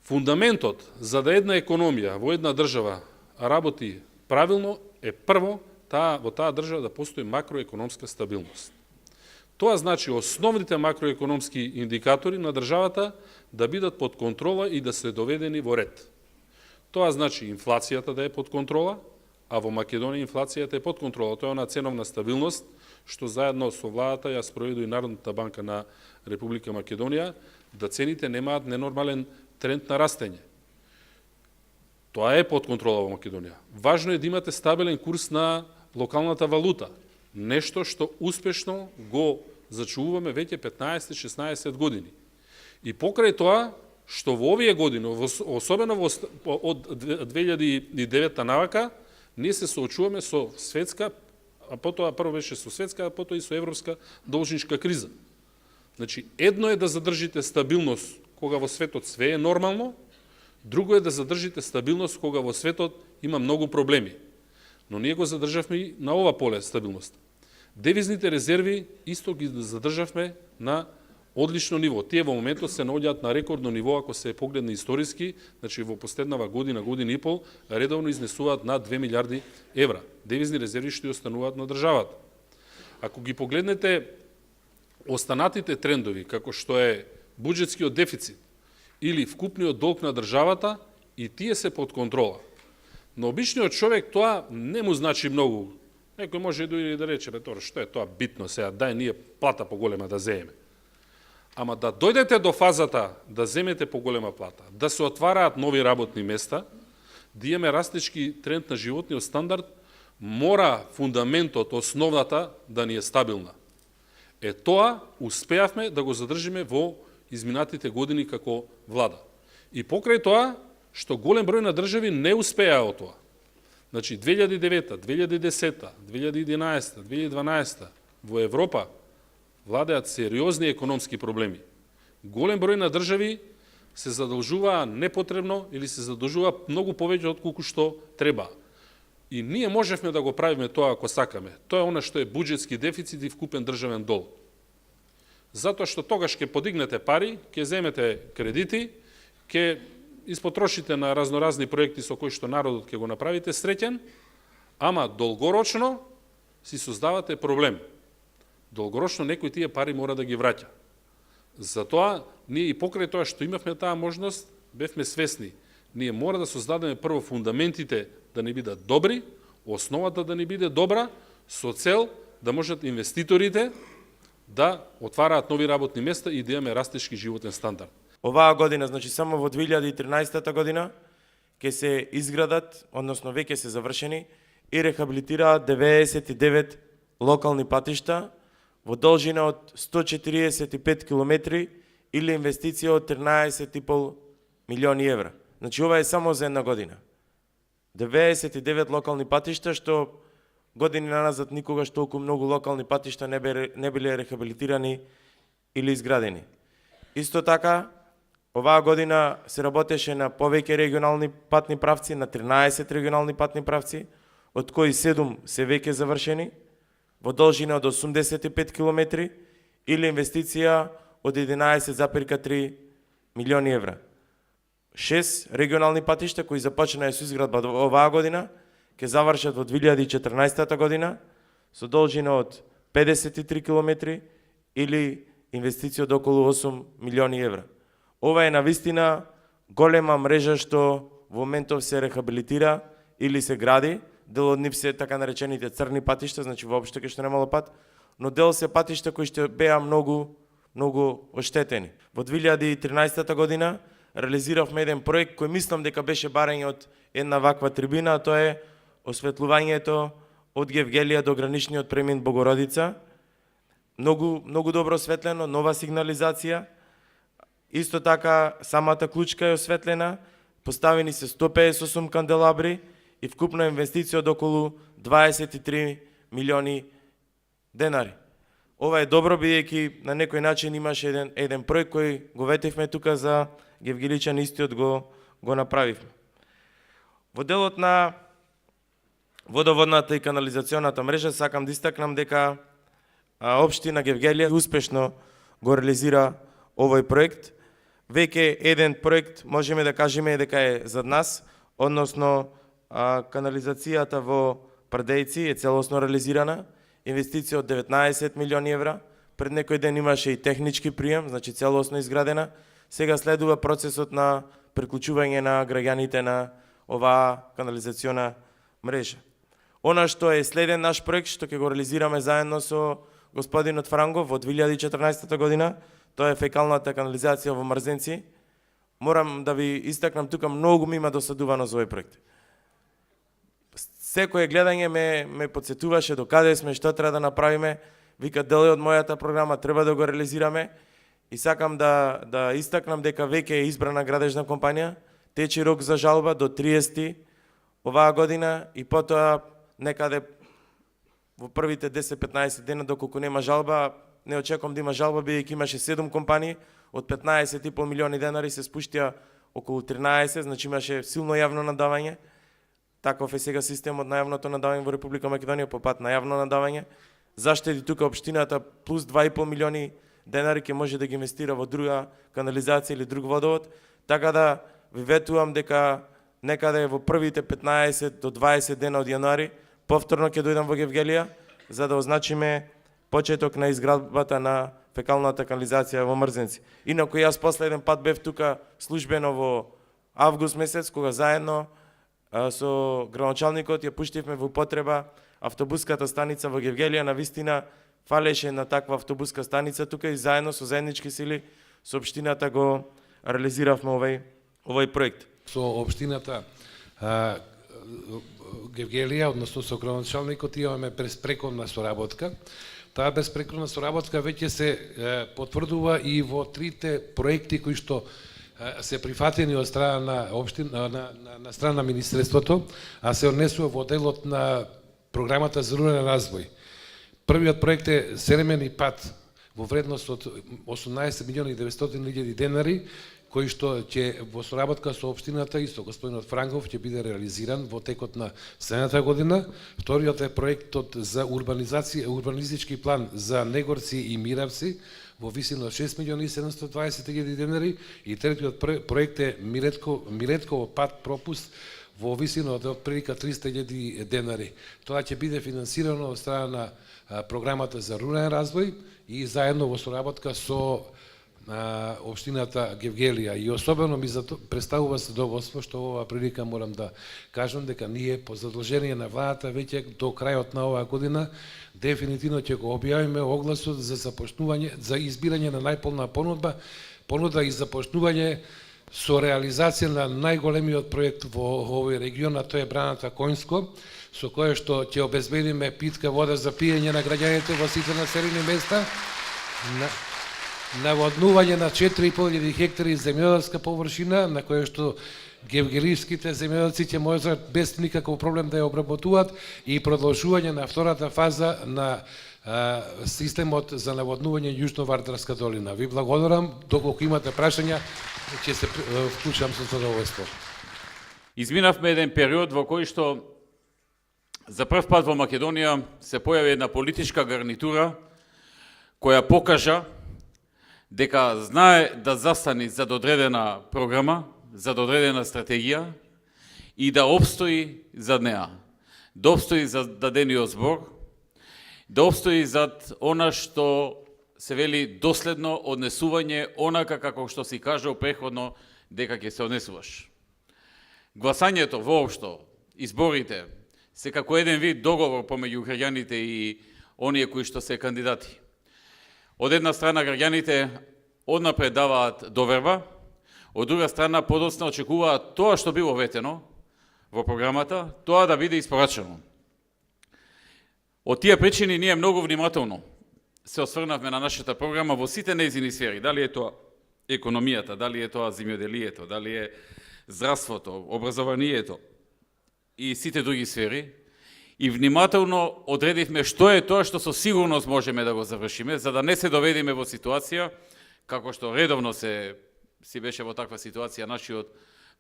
Фундаментот за да една економија во една држава работи правилно е прво во таа држава да постои макроекономска стабилност. Тоа значи основните макроекономски индикатори на државата да бидат под контрола и да се доведени во ред. Тоа значи инфлацијата да е под контрола, а во Македонија инфлацијата е под контрола. Тоа е она ценовна стабилност што заедно со владата ја спроведу и Народната банка на Република Македонија, да цените немаат ненормален тренд на растење. Тоа е под контрола во Македонија. Важно е да имате стабилен курс на локалната валута. Нешто што успешно го зачуваме веќе 15-16 години. И покрај тоа, што во овие години, особено од 2009 навака, ние се соочуваме со светска, а потоа прво беше со светска, а потоа и со европска должничка криза. Значи, едно е да задржите стабилност кога во светот све е нормално, друго е да задржите стабилност кога во светот има многу проблеми. Но ние го задржавме и на ова поле стабилност. Девизните резерви исто ги задржавме на одлично ниво. Тие во моментот се наоѓаат на рекордно ниво, ако се погледне историски, значи во последнава година, година и пол, редовно изнесуваат над 2 милиарди евра. Девизни резерви што остануваат на државата. Ако ги погледнете останатите трендови, како што е буџетскиот дефицит или вкупниот долг на државата, и тие се под контрола. Но обичниот човек тоа не му значи многу. Некој може и да рече, што е тоа битно сега, дај ние плата поголема да земеме. Ама да дојдете до фазата да земете поголема плата, да се отвараат нови работни места, да имаме растечки тренд на животниот стандард, мора фундаментот, основната да ни е стабилна. Тоа успеавме да го задржиме во изминатите години како влада. И покрај тоа, што голем број на држави не успеа од тоа. Значи, 2009, 2010, 2011, 2012 во Европа владеат сериозни економски проблеми. Голем број на држави се задолжуваа непотребно или се задолжуваа многу повеќе отколку што треба. И ние можевме да го правиме тоа ако сакаме. Тоа е она што е буџетски дефицит и вкупен државен долг. Затоа што тогаш ќе подигнете пари, ќе земете кредити, ќе испотрошите на разноразни проекти со кои што народот ќе го направите среќен, ама долгорочно си создавате проблем. Долгорочно некој тие пари мора да ги враќа. Затоа, ние и покрај тоа што имавме таа можност, бевме свесни. Ние мора да создадеме прво фундаментите да не бидат добри, основата да не биде добра, со цел да можат инвеститорите да отвараат нови работни места и да имаме растешки животен стандард. Оваа година, значи само во 2013 година, ќе се изградат, односно веќе се завршени и рехабилитираат 99 локални патишта во должина од 145 километри или инвестиција од 13,5 милиони евра. Значи ова е само за една година. 99 локални патишта, што години назад никогаш толку многу локални патишта не биле рехабилитирани или изградени. Исто така, оваа година се работеше на повеќе регионални патни правци, на 13 регионални патни правци, од кои 7 се веќе завршени, во должина од 85 километри или инвестиција од 11,3 милиони евра. 6 регионални патишта кои започнаа со изградба оваа година, ќе завршат во 2014 година со должина од 53 километри или инвестиција од околу 8 милиони евра. Ова е навистина голема мрежа што во моментов се рехабилитира или се гради. Дел од нив се така наречените црни патишта, значи воопшто кај што немало пат, но дел се патишта кои што беа многу оштетени. Во 2013 година реализиравме еден проект кој мислам дека беше барање од една ваква трибина, а тоа е осветлувањето од Гевгелија до граничниот премин Богородица. Многу добро осветлено, нова сигнализација. Исто така самата клучка е осветлена, поставени се 158 канделабри и вкупна инвестиција од околу 23 милиони денари. Ова е добро, бидејќи на некој начин имаше еден проект кој го ветевме тука за Гевгеличан, истиот го направивме. Во делот на водоводната и канализационата мрежа сакам да истакнам дека општина Гевгелија успешно го реализира овој проект. веќе еден проект можеме да кажеме дека е зад нас, односно канализацијата во Прдејци е целосно реализирана, инвестиција од 19 милиони евра, пред некој ден имаше и технички прием, значи целосно изградена. Сега следува процесот на приклучување на граѓаните на оваа канализациона мрежа. Она што е следен наш проект, што ќе го реализираме заедно со господинот Франгов во 2014 година, тоа е фекалната канализација во Мрзенци. Морам да ви истакнам тука, многу ми има досадувано за овој проект. Секое гледање ме подсетуваше до каде сме, што треба да направиме. Вика, дел е од мојата програма, треба да го реализираме. И сакам да истакнам дека веќе е избрана градежна компанија, тече рок за жалба до 30 оваа година и потоа некаде во првите 10-15 дена, доколку нема жалба, не очекувам да има жалба, бидејќи имаше 7 компании, од 15,5 милиони денари се спуштија околу 13, значи имаше силно јавно надавање. Таков е сега системот на јавното надавање во Република Македонија по пат на јавно надавање. Заштеди тука општината плюс 2,5 милиони денари ќе може да ги инвестира во друга канализација или друг водовод, така да ви ветувам дека некаде во првите 15 до 20 дена од јануари повторно ќе дојдам во Гевгелија за да означиме почеток на изградбата на фекалната канализација во Мрзенци. Инаку јас последен пат бев тука службено во август месец, кога заедно со градоначалникот ја пуштивме во потреба автобуската станица во Гевгелија. Навистина фалеше на таква автобуска станица тука и заедно со заеднички сили со општината го реализиравме овој проект. Со општината Гевгелија, односно со градоначалникот, имаме безпрекорна соработка. Таа безпрекорна соработка веќе се потврдува и во трите проекти кои што се прифатени од страна на општина на страна на министерството, а се однесува во делот на програмата за рурален развој. Првиот проект е Серемени пат во вредност од 18 милиони 900 илјади денари, кој што ќе во соработка со општината и со господинот Франгов ќе биде реализиран во текот на следната година. Вториот е проектот за урбанистички план за Негорци и Миравци во висина од 6 милиони 720 илјади денари и третиот проект е Милетково пат пропуст во висина од прилика 300 илјади денари. Тоа ќе биде финансирано од страна на програмата за рурален развој и заедно во соработка со општината Гевгелија. И особено ми представува задоволство што во оваа прилика морам да кажам дека ние по задолжение на владата веќе до крајот на оваа година дефинитивно ќе го објавиме огласот за започнување, за избирање на најполна понуда и започнување со реализација на најголемиот проект во овој регион, а тоа е браната Коњско, со кое што ќе обезбедиме питка вода за пиење на граѓаните во сите населени места, наводнување на 4.500 хектари земјоделска површина, на која што гевгелиските земјоделци ќе можат без никаков проблем да ја обработуваат, и продолжување на втората фаза на системот за наводнување Јужно-Вардарска долина. Ви благодарам, доколку имате прашања, ќе се вклучам со задоволство. Изминавме еден период во кој што за прв пат во Македонија се појави една политичка гарнитура која покажа дека знае да застани за одредена програма, за одредена стратегија и да обстои зад неа. Да обстои зад дадениот збор, да обстои зад она што се вели доследно однесување онака како што си кажал преходно дека ќе се однесуваш. Гласањето воопшто, изборите, се како еден вид договор помеѓу граѓаните и оние кои што се кандидати. Од една страна граѓаните однапред даваат доверба, од друга страна подоцна очекуваат тоа што било ветено во програмата, тоа да биде испорачено. Од тие причини ние многу внимателно се осврнавме на нашата програма во сите нејзини сфери, дали е тоа економијата, дали е тоа земјоделието, дали е здравството, образованието и сите други сфери, и внимателно одредивме што е тоа што со сигурност можеме да го завршиме, за да не се доведеме во ситуација, како што редовно си беше во таква ситуација нашиот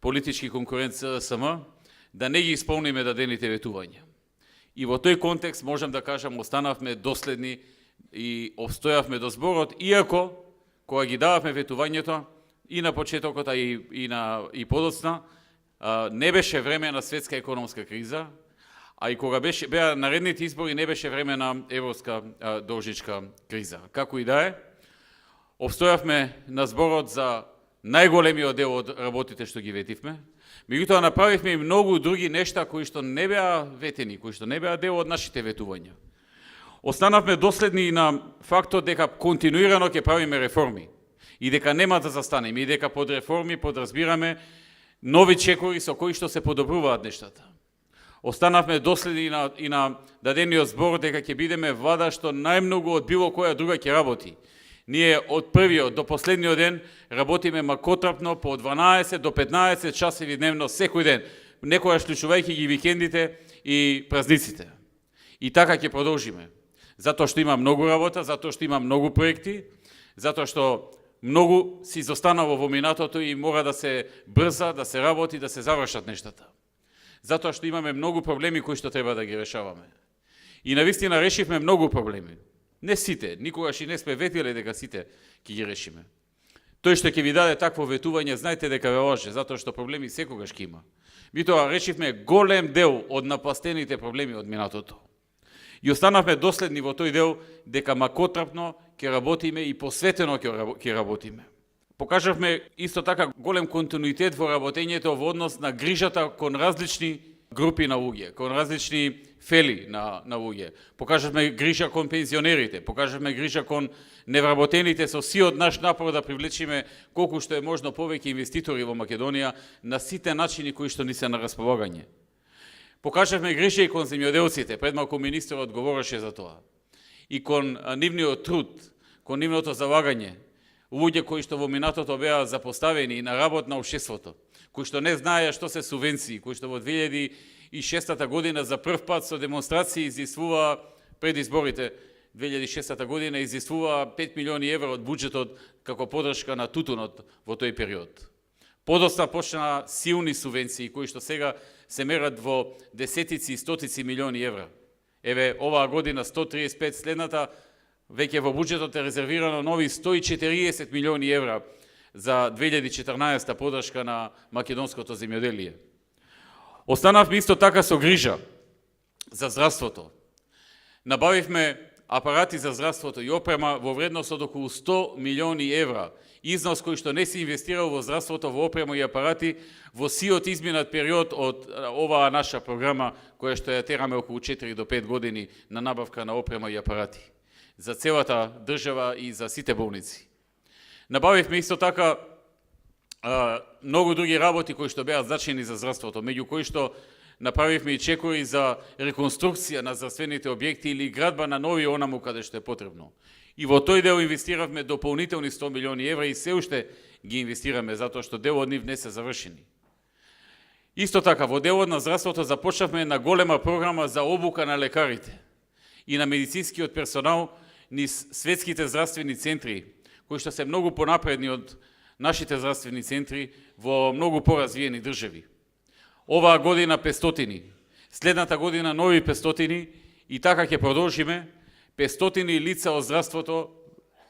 политички конкурент СДСМ, да не ги исполниме дадените ветувања. И во тој контекст можам да кажам, останавме доследни и обстојавме до зборот, иако кога ги дававме ветувањето, и на почетокот, и подоцна, не беше време на светска економска криза, а и кога беа наредните избори не беше време на европска должничка криза. Како и да е, обстојавме на зборот за најголемиот дел од работите што ги ветивме, меѓутоа направивме и многу други нешта кои што не беа ветени, кои што не беа дел од нашите ветувања. Останавме доследни на фактот дека континуирано ќе правиме реформи и дека нема да застанеме и дека под реформи подразбираме нови чекори со кои што се подобруваат нештата. Останавме доследни и на дадениот збор дека ќе бидеме влада што најмногу од било која друга ќе работи. Ние од првиот до последниот ден работиме макотрапно по 12 до 15 часови дневно секој ден, некојаш вклучувајќи ги викендите и празниците. И така ќе продолжиме. Затоа што има многу работа, затоа што има многу проекти, затоа што многу се изостанало во минатото и мора да се брза, да се работи, да се завршат нештата. Затоа што имаме многу проблеми кои што треба да ги решаваме. И навистина решивме многу проблеми. Не сите, никогаш и не сме ветиле дека сите ќе ги решиме. Тој што ќе ви даде такво ветување, знаете дека ве лаже, затоа што проблеми секогаш ќе има. Меѓутоа решивме голем дел од напастените проблеми од минатото. И останавме доследни во тој дел дека макотрапно ќе работиме и посветено ќе работиме. Покажавме исто така голем континуитет во работењето во однос на грижата кон различни групи на луѓе, кон различни фели на луѓе. Покажавме грижа кон пензионерите, покажавме грижа кон невработените со сиот наш напор да привлечиме колку што е можно повеќе инвеститори во Македонија на сите начини кои што ни се на располагање. Покажавме грижа и кон земјоделците, пред малку министерот говореше за тоа. И кон нивниот труд, кон нивното залагање, луѓе кои што во минатото беа запоставени на работ на општеството, кои што не знаеа што се субвенции, кои што во 2006 година за прв пат со демонстрации изисквува пред изборите 2006 година изисквува 5 милиони евра од буџетот како подршка на тутунот во тој период. Подоцна почна силни субвенции кои што сега се мерат во десетици и стотици милиони евра. Еве оваа година 135, следната веќе во буџетот е резервирано нови 140 милиони евра за 2014 подршка на македонското земјоделие. Останавме исто така со грижа за здравството. Набавивме апарати за здравството и опрема во вредност од околу 100 милиони евра, износ кој што не се инвестирал во здравството, во опрема и апарати во сиот изминат период од оваа наша програма која што ја тераме околу 4 до 5 години на набавка на опрема и апарати за целата држава и за сите болници. Набавивме исто така многу други работи кои што беа значени за здравството, меѓу кои што направивме и чекори за реконструкција на здравствените објекти или градба на нови онаму каде што е потребно. И во тој дел инвестиравме дополнителни 100 милиони евра и се уште ги инвестираме затоа што дел од нив не се завршени. Исто така во делот на здравството започнавме една голема програма за обука на лекарите и на медицинскиот персонал низ светските здравствени центри, кои што се многу понапредни од нашите здравствени центри во многу поразвиени држави. Оваа година 500, следната година нови 500 и така ќе продолжиме. 500 лица од здравството,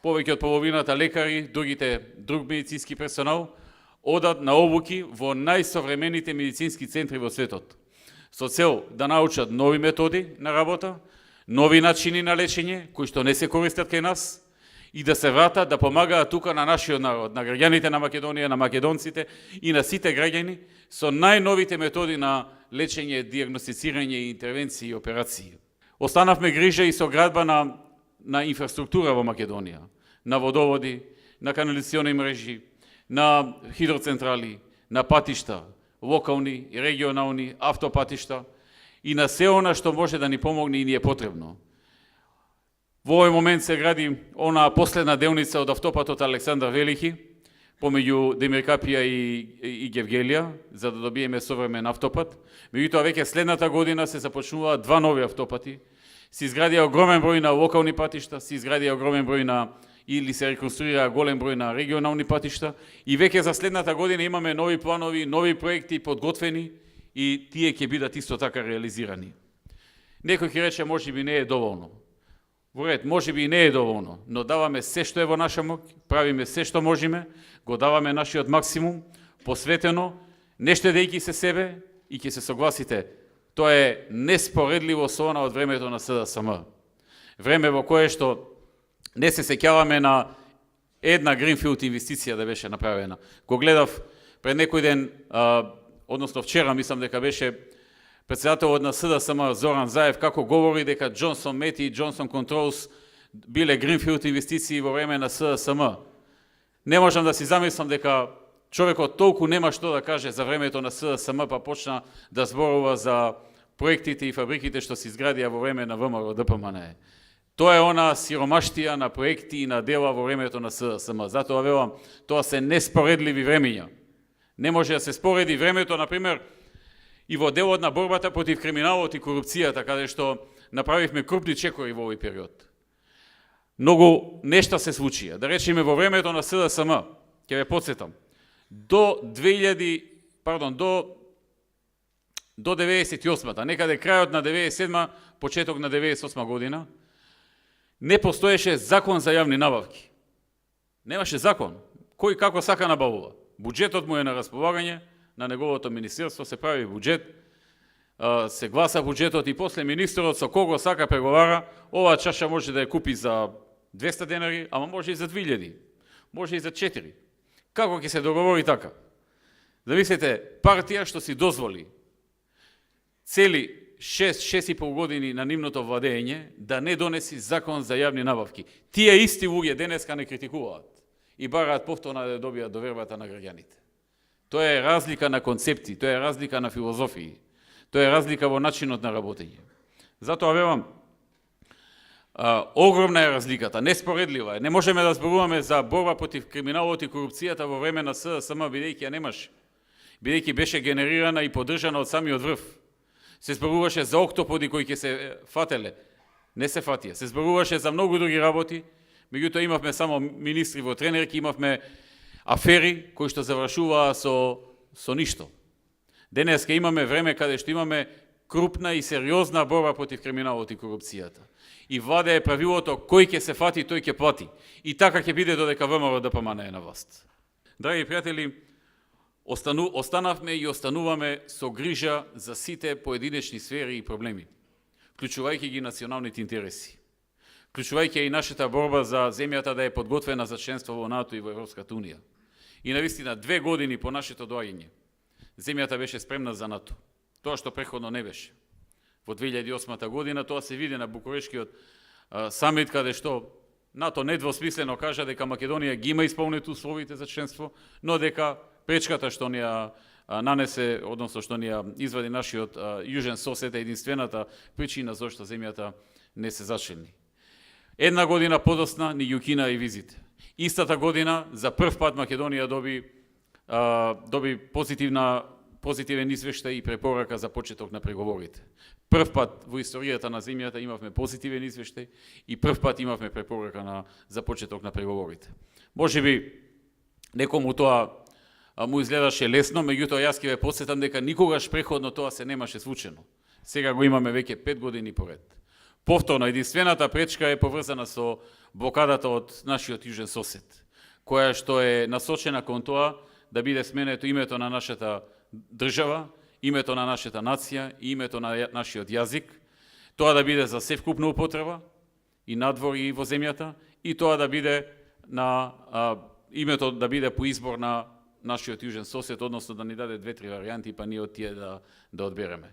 повеќе од половината лекари, друг медицински персонал, одат на обуки во најсовремените медицински центри во светот, со цел да научат нови методи на работа, нови начини на лечење, кои што не се користат кај нас, и да се вратат, да помагаат тука на нашиот народ, на граѓаните на Македонија, на македонците и на сите граѓани, со најновите методи на лечење, диагностицирање, интервенции и операции. Останавме грижа и со градба на инфраструктура во Македонија, на водоводи, на канализациони мрежи, на хидроцентрали, на патишта, локални и регионални, автопатишта и на се она што може да ни помогне и ни е потребно. Во овој момент се гради она последна делница од автопатот Александар Велики, помеѓу Демиркапија и Гевгелија, за да добиеме современ автопат. Меѓутоа веќе следната година се започнуваат два нови автопати. Се изградија огромен број на локални патишта, се изградија огромен број или се реконструира голем број на регионални патишта и веќе за следната година имаме нови планови, нови проекти подготвени и тие ќе бидат исто така реализирани. Некој ќе рече можеби не е доволно. Во ред, може би и не е доволно, но даваме се што е во наша моќ, правиме се што можеме, го даваме нашиот максимум, посветено, не штедејќи се себе, и ќе се согласите, тоа е неспоредливо со она од времето на СДСМ. Време во кое што не се сеќаваме на една гринфилд инвестиција да беше направена. Го гледав пред некој ден, односно вчера, мислам дека беше председателот на СДСМ Зоран Заев, како говори дека Джонсон Мети и Джонсон Контролс биле гринфилд инвестиции во време на СДСМ. Не можам да си замислам дека човекот толку нема што да каже за времето на СДСМ, па почна да зборува за проектите и фабриките што се изградија во време на ВМРО ДПМН. Тоа е она сиромаштија на проекти и на дела во времето на СДСМ. Затоа велам, тоа се неспоредливи времења. Не може да се спореди времето, например, и во делот на борбата против криминалот и корупцијата, каде што направивме крупни чекори во овој период. Многу нешта се случија. Да речеме, во времето на СДСМ, ќе ве потсетам, до 98-та, некаде крајот на 97-та, почеток на 98 година, не постоеше закон за јавни набавки. Немаше закон. Кој како сака набавува. Буџетот му е на располагање, на неговото министерство се прави буџет, се гласа буџетот и после министерот со кого сака преговара, оваа чаша може да ја купи за 200 денари, ама може и за 2000, може и за 4. Како ќе се договори така? Замислете, партија што си дозволи цели 6,5 години на нивното владење да не донеси закон за јавни набавки. Тие исти луѓе денеска не критикуваат и бараат повторно да добијат довербата на граѓаните. Тоа е разлика на концепти, тоа е разлика на филозофии, тоа е разлика во начинот на работење. Затоа велам, огромна е разликата, неспоредлива е. Не можеме да зборуваме за борба против криминалот и корупцијата во време на СДСМ, бидејќи ја немаше. Бидејќи беше генерирана и поддржана од самиот врв. Се зборуваше за октоподи кои ќе се фателе, не се фатија. Се зборуваше за многу други работи, меѓутоа имавме само министри во тренерки, имавме афери кои што завршуваа со ништо. Денеска имаме време каде што имаме крупна и сериозна борба против криминалот и корупцијата. И влада е правилото кој ќе се фати, тој ќе плати. И така ќе биде додека ВМРО ДПМН е на власт. Драги пријатели, останавме и остануваме со грижа за сите поединечни сфери и проблеми, вклучувајќи ги националните интереси, вклучувајќи и нашата борба за земјата да е подготвена за членство во НАТО и во Европската унија. И навистина 2 години по нашето доаѓање, земјата беше спремна за НАТО. Тоа што претходно не беше. Во 2008 година тоа се види на Букурешкиот самит, каде што НАТО недвосмислено кажа дека Македонија ги има исполнети условите за членство, но дека пречката што ни ја нанесе, односно што ни ја извади нашиот јужен сосед е единствената причина зашто земјата не се зачлени. Една година подосна ни ги укина и визите. Истата година за прв пат Македонија доби позитивен извештај и препорака за почеток на преговорите. Прв пат во историјата на земјата имавме позитивен извештај и прв пат имавме препорака за почеток на преговорите. Може би некому тоа му изгледаше лесно, меѓутоа јас ќе ве потсетам дека никогаш преходно тоа се немаше случено. Сега го имаме веќе 5 години поред. Повторно, единствената пречка е поврзана со блокадата од нашиот јужен сосед, која што е насочена кон тоа да биде сменето името на нашата држава, името на нашата нација и името на нашиот јазик, тоа да биде за севкупна употреба и надвор и во земјата, и тоа да биде името да биде по избор на нашиот јужен сосед, односно да ни даде 2-3 варијанти, па ние од тие да одбереме.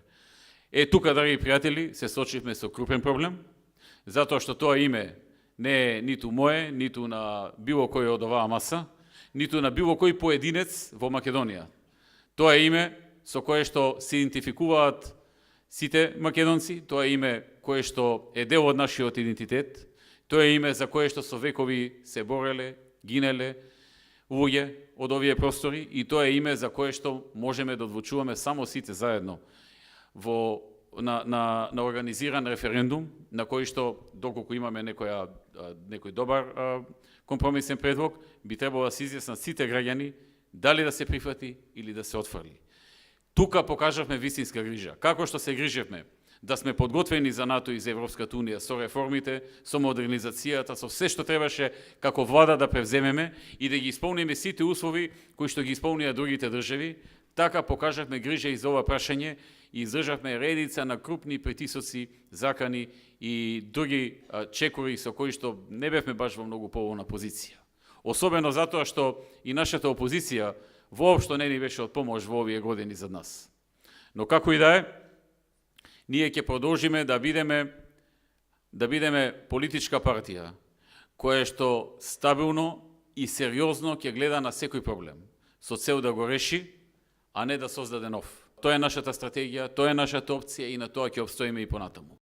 Тука, драги пријатели, се сочивме со крупен проблем, затоа што тоа име не е ниту мое, ниту на било кој од оваа маса, ниту на било кој поединец во Македонија. Тоа е име со кое што се идентификуваат сите македонци, тоа е име кое што е дел од нашиот идентитет, тоа е име за кое што со векови се бореле, гинеле луѓе од овие простори, и тоа е име за кое што можеме да одлучуваме само сите заедно на организиран референдум, на кој што, доколку имаме некој добар компромисен предлог, би требало да се изјаснат сите граѓани дали да се прифати или да се отфрли. Тука покажавме вистинска грижа. Како што се грижевме да сме подготвени за НАТО и за Европската Унија со реформите, со модернизацијата, со се што требаше како влада да превземеме и да ги исполниме сите услови кои што ги исполнија другите држави, така покажавме грижа и за ова прашање и издржавме редица на крупни притисоци, закани и други чекори со кои што не бевме баш во многу поволна позиција. Особено затоа што и нашата опозиција воопшто не ни беше од помош во овие години за нас. Но како и да е, ние ќе продолжиме да бидеме политичка партија која што стабилно и сериозно ќе гледа на секој проблем со цел да го реши, а не да создаде нов. Тоа е нашата стратегија, тоа е нашата опција и на тоа ќе обстоиме и понатаму.